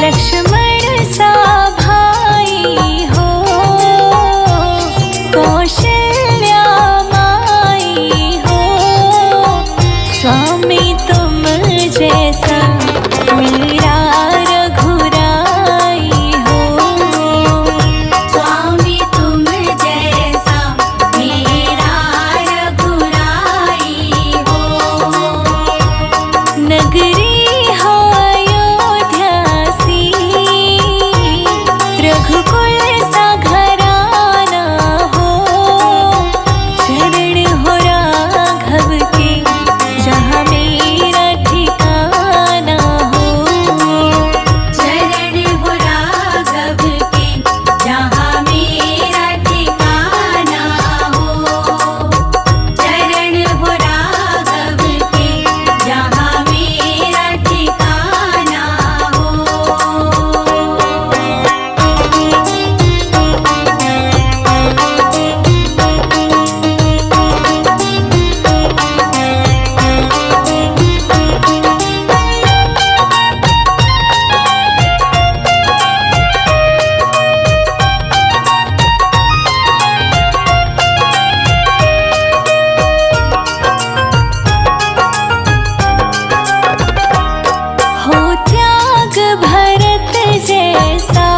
लक्ष्मण सा भाई हो, कौशल्या माई हो, स्वामी तुम जैसा मेरा रघुराई हो। स्वामी तुम जैसा मेरा रघुराई हो। नगरी हो अयोध्या सी, रघुकुल सा घराना हो, चरण हो राघव के जहाँ मेरा ठिकाना हो। चरण हो राघव के जहाँ मेरा ठिकाना हो। चरण हो राघव के जहाँ मेरा ठिकाना हो। हो त्याग भरत जैसा,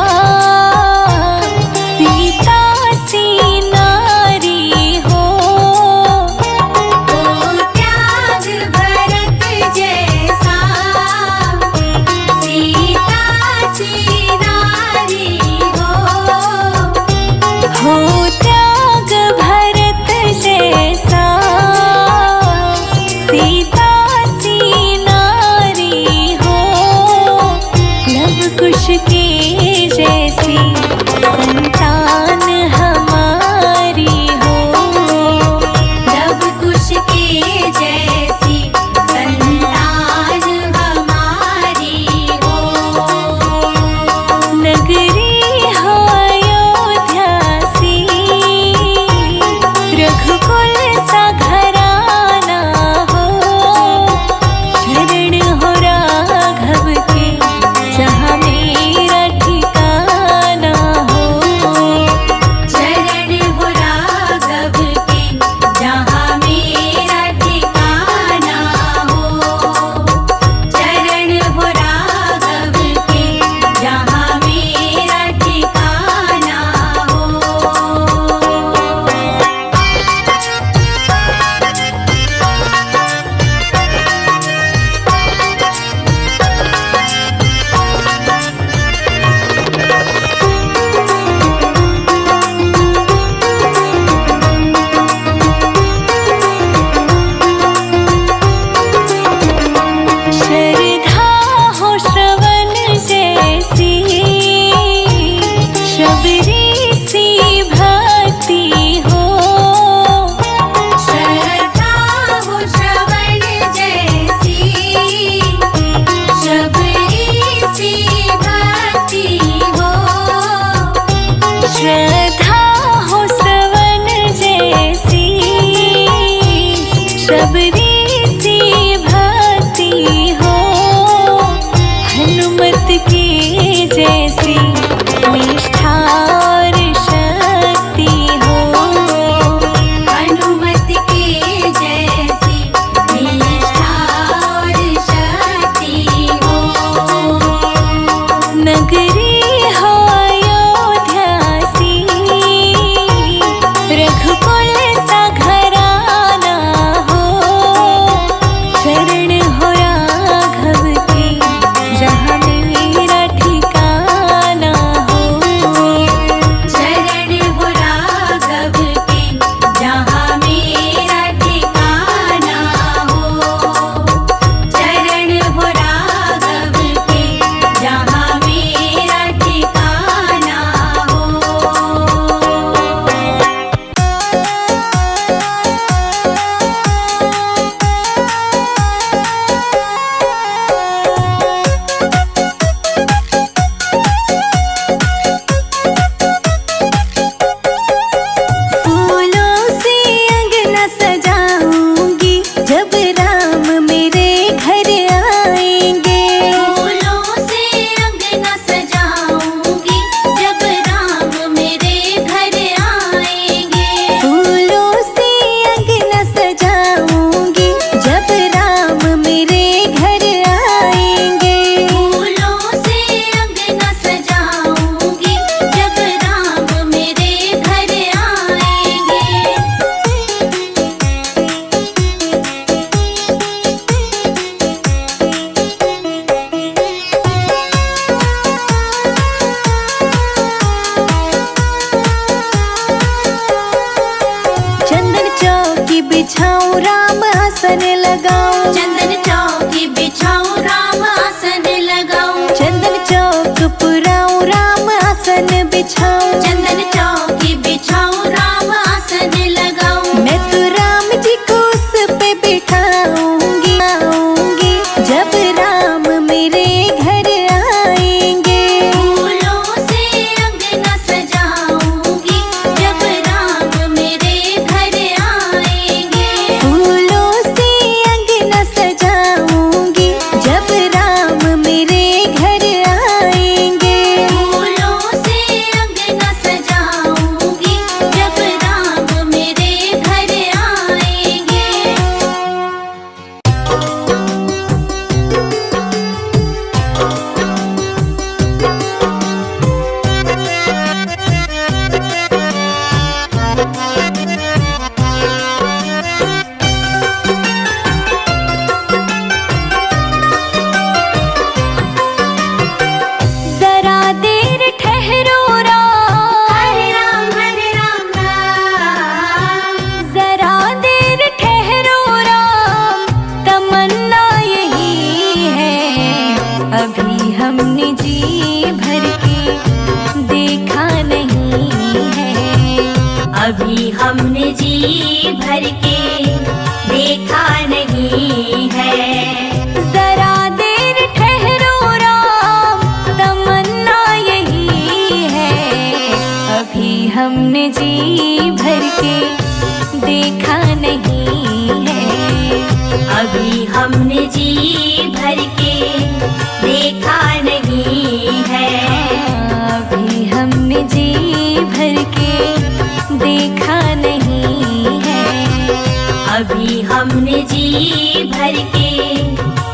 सीता सी नारी हो। हो त्याग भरत जैसा, सीता सी नारी हो। हो त्याग भरत जैसा, सीता सी नारी हो। लव कुश के जैसी संतान हमारी हो। लव कुश के जैसी संतान हमारी हो। नगरी हो अयोध्या सी, रघुकुल सा घराना हो, चरण हो राघव के जहाँ मेरा ठिकाना चंदन चौकी बिछाऊं राम आसन लगाऊं चंदन चौक पुराऊं राम आसन बिछाऊं चंदन चौकी बिछाऊं राम आसन लगाऊं मैं तो राम जी को उस पे बिठाऊंगी आऊंगी जब राम मेरे घर आएंगे फूलों से अंगना सजाऊंगी जब राम मेरे घर आएंगे फूलों से अंगना सजाऊंगी जब राम मेरे घर आएंगे फूलों से अंगना सजाऊंगी जब राम मेरे घर आएंगे जरा देर ठहरो राम हरे राम राम जरा देर ठहरो राम तमन्ना यही है अभी हमने जी भर के देखा नहीं है अभी हमने जी भर के देखा नहीं है जरा देर ठहरो राम तमन्ना यही है अभी हमने जी भर के देखा नहीं है अभी हमने जी भर के देखा नहीं है अभी हमने जी भर के देखा नहीं है अभी हमने जी भर के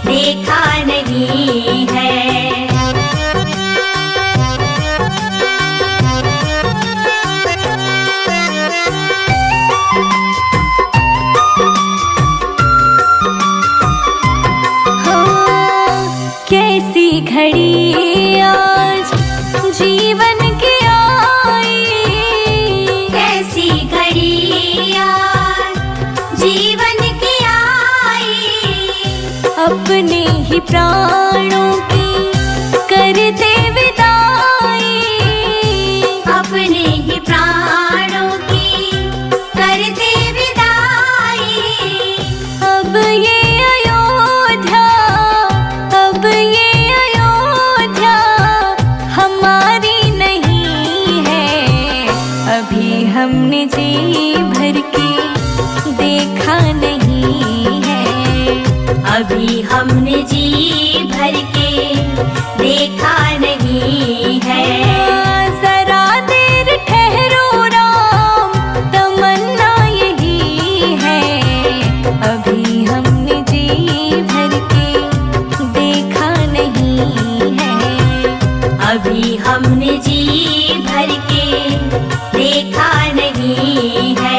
देखा नहीं है हाँ, कैसी घड़ी आज जीवन की आई कैसी घड़ी आज जीवन की आई अपने ही प्राणों की करते विदाई अपने ही प्राणों की करते विदाई अब ये अयोध्या अब ये अयोध्या हमारी नहीं है अभी हमने जी भर के देखा नहीं है अभी हमने जी भर के देखा नहीं है जरा देर ठहरो राम तमन्ना यही है अभी हमने जी भर के देखा नहीं है अभी हमने जी भर के देखा नहीं है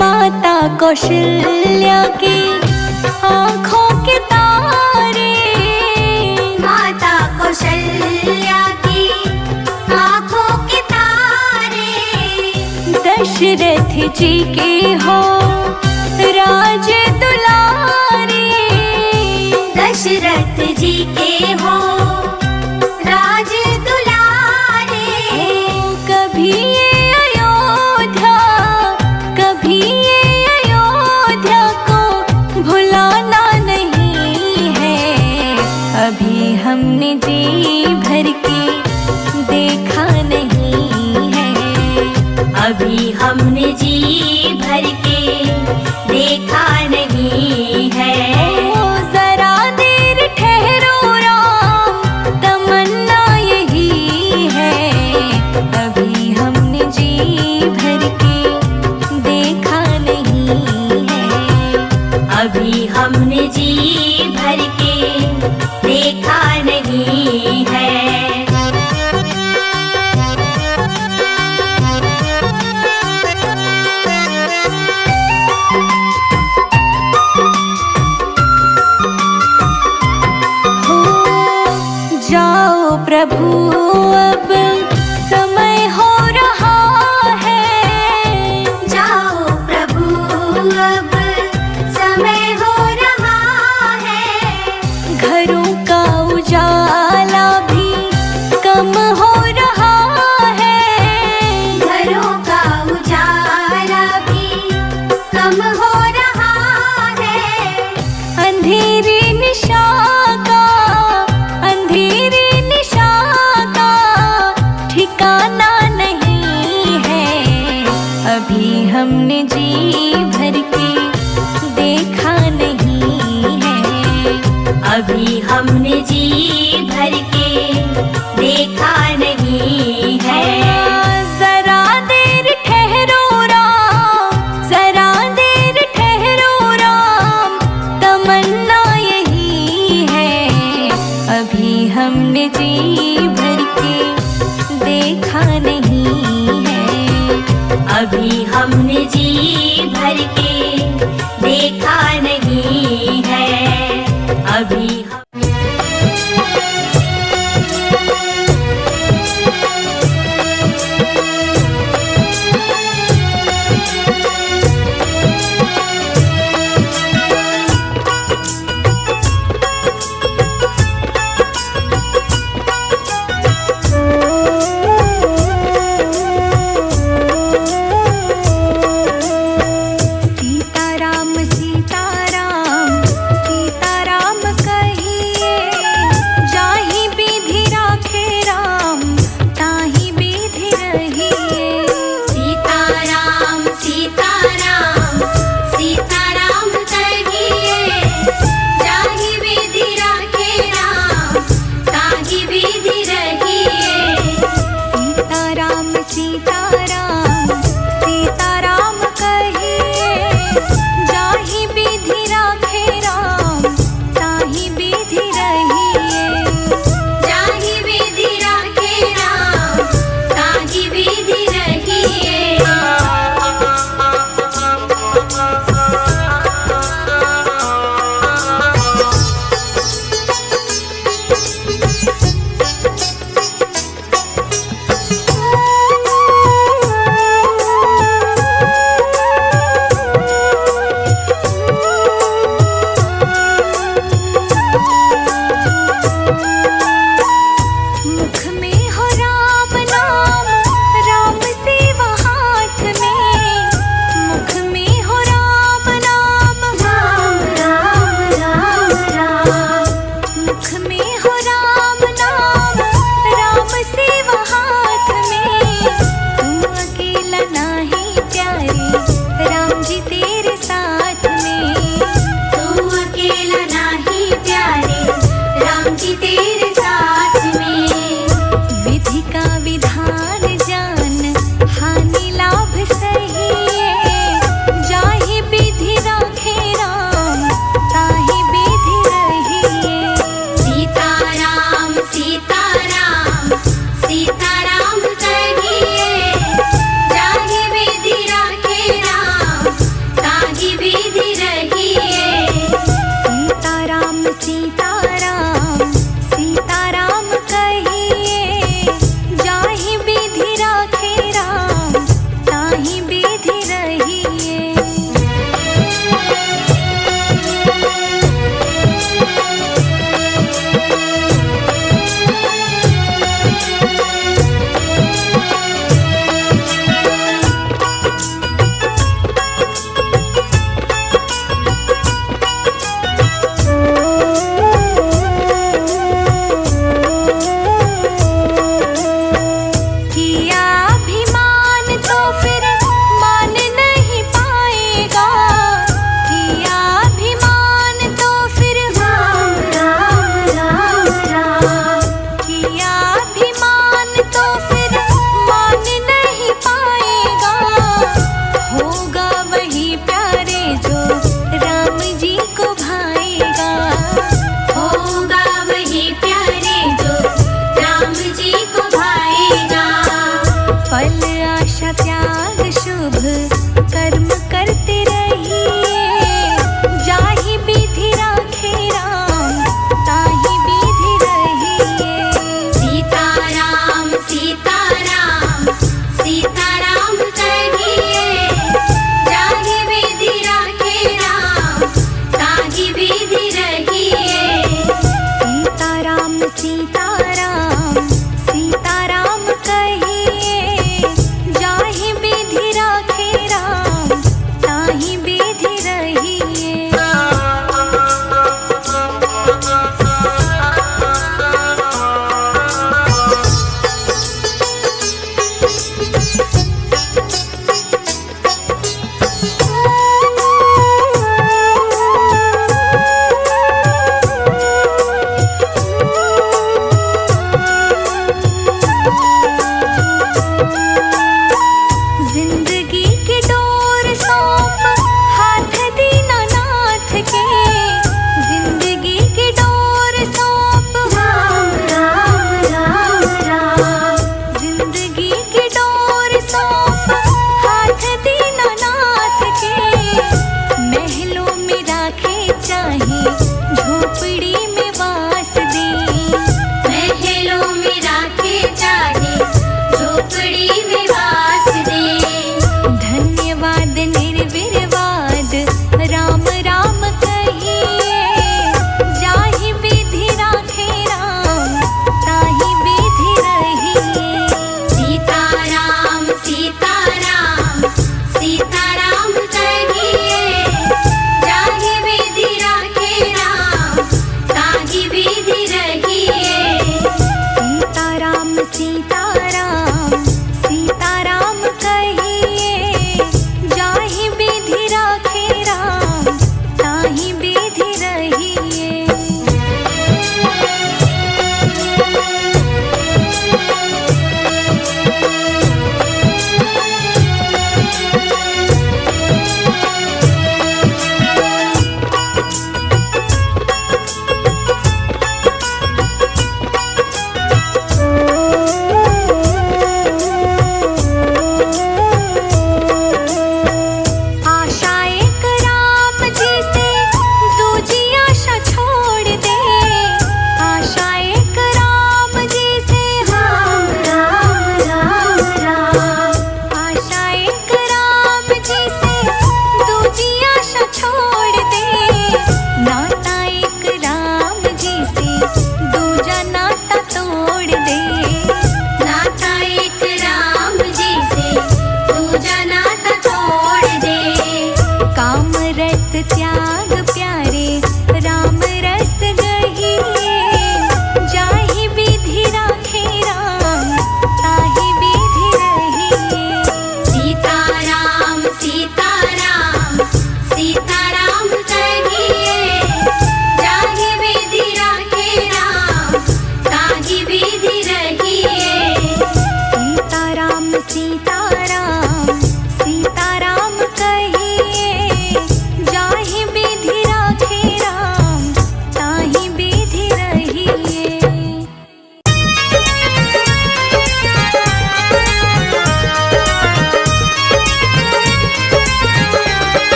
माता कौशल्या की आँखों के तारे माता कौशल्या की आँखों के तारे दशरथ जी के हो राज दुलारे दशरथ जी के हो राज दुलारे कभी ये अयोध्या कभी ये अयोध्या को भुलाना नहीं है अभी हमने जी भर के देखा नहीं है अभी हमने जी भर के देखा नहीं है जरा देर ठहरो राम तमन्ना यही है अभी हमने जी भर के देखा नहीं है अभी हमने जी भर के देखा नहीं है प्रभु अब समय हो रहा है। जाओ प्रभु अब समय हो रहा है। घरों का उजाला भी कम हो रहा है। घरों का उजाला भी कम हो रहा है। अंधेरी निशा का, अंधेरी निशा का ठिकाना नहीं है। अभी हमने जी भर के देखा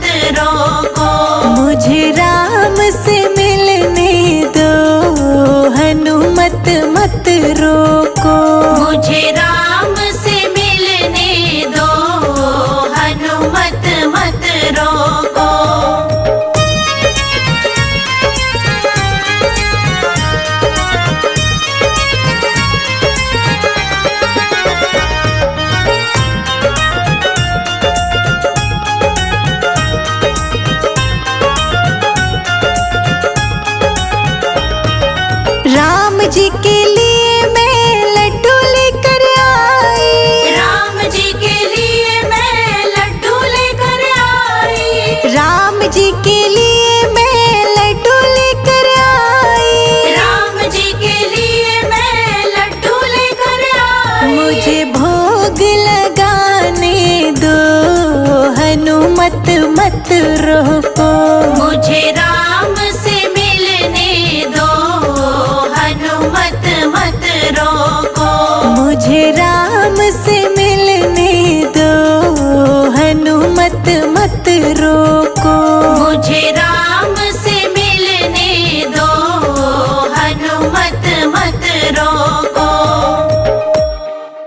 मत रोको। मुझे राम से मिलने दो, हनुमत मत रोको। मुझे राम से मिलने दो, हनुमत मत रोको। राम जी के लिए मैं लड्डू लेकर आई। राम जी के लिए मैं लड्डू लेकर आई। राम जी के लिए मैं लड्डू लेकर आई। राम जी के लिए मैं लड्डू लेकर आई। मुझे भोग लगाने दो, हनुमत मत रोको। मुझे राम से मिलने दो, हनुमत मत को। मुझे